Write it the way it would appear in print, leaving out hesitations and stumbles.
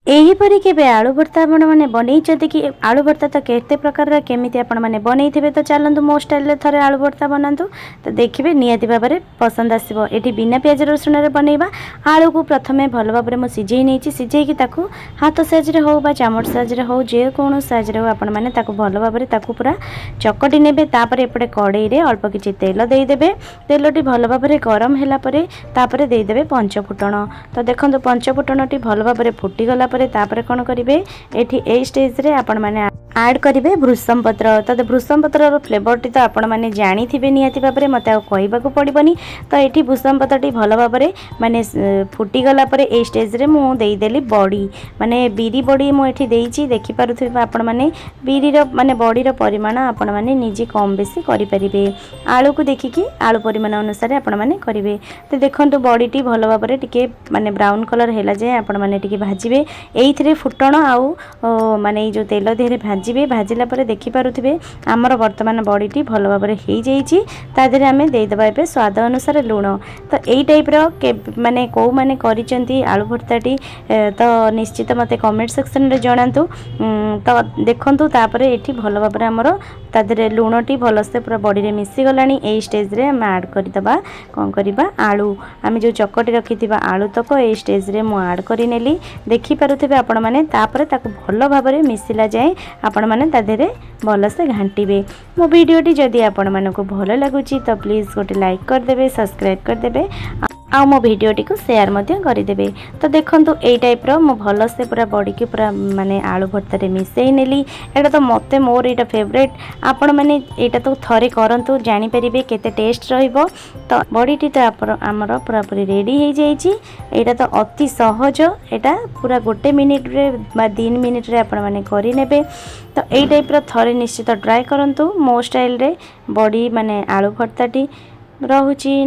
एहीपरि केबे आलू भर्ता आपण माने बनैछथि कि आलू भर्ता तो केते प्रकार केमिति आपण माने बनैथिबे तो चलंतु मो स्टाइल रे थरे आलू भर्ता बनातु तो देखिबे नियति भाबरे पसंद आसीबो। एठी बिना प्याज रसुन रे बनैबा आलू को प्रथमे भल भाबरे मो सिझेई नेछि सिझेई कि ताकू हाथ साइज रे हो बा चामच साइज रे हो जे कोन साइज रे हो आपण माने ताकू भल भाबरे ताकू पूरा चकटी नेबे। तापरे एपटे कड़ाई रे अल्प किछि तेल देई देबे। तेलटी भल भाबरे गरम हैला परे तापरे देई देबे पंच फुटण। तो देखंतु पंच फुटणटी भल भाबरे फुटी गला तापरे कौन करेंगे ये स्टेज रे आपण माने ऐड करेंगे भृषम पत्र। तो भृषम पत्र फ्लेवर टी तो आपण माने जानी थिबे निहाती भाबरे मते कहबा को पड़बनी। तो ये भृषम पत्र टी भल भाबरे माने फुटी गला परे ए स्टेज रे मु देई देली बड़ी माने बिरी बड़ी मु एठी देइची देखि पारुथिबे आपण माने बिरी रो माने बड़ी रो परिमाण आपण माने निजे कम बेसी करि परिबे। आलू को देखिकी आलू परिमाण अनुसार आपण माने करिवे। तो देखंतु बड़ी टी भल भाबरे टिके माने ब्राउन कलर हैला जाय आपण माने टिके भाजिबे। एइथिरे फुटण आउ माने जो तेल देहरे भाजिबे। भाजिला परे देखि पारुथिबे हमर वर्तमान बड़ीटी भल भाबरे हेइ जाइछि। ता देहरे आमे देइ देबा एबे स्वाद अनुसार लूण। तो एइ टाइप रो माने को माने करिसेंती आलू भर्ताटी तो निश्चित मते कमेंट सेक्शन रे जणांतु। तो देखंतु तापरे एठी भल भाबरे हमर ता देहरे लूणटी भलसे पूरा बड़ी रे मिसी गलानी। एइ स्टेज रे आमे ऐड करि दबा कोन करिबा आलू आमे जो चकटी रखिथिबा आलू तक एइ स्टेज रे मु ऐड करि नेली। देखि पारुथिबे आपण माने तापरे ताकू भल भाबरे मिसिला जाए आपण माने ता देहरे भलसे घांटीबे। मो वीडियोटी जदि आपण मानको भल लागुची तो प्लीज गोटे लाइक कर देबे सब्सक्राइब कर देबे आ मो वीडियोटी को शेयर मध्य करदेबे। तो देखंतु एई टाइप रो मो भल से पूरा बॉडी के पूरा माने आलू भर्ता रे मिसेई नेली। एटा तो मते मोर एटा फेवरेट आपण माने एटा तो थरे करंतु जानि परिबे केते टेस्ट रहइबो। तो बॉडीटी तो हमर पूरा पूरी रेडी हे जाइछि। एटा तो अति सहज एटा पूरा गोटे मिनिट रे बा 3 मिनिट रे आपण माने करि नेबे। तो एई टाइप रो थरे निश्चित ट्राई करंतु मो स्टाइल रे बॉडी माने आलू भर्ताटी रहुछि।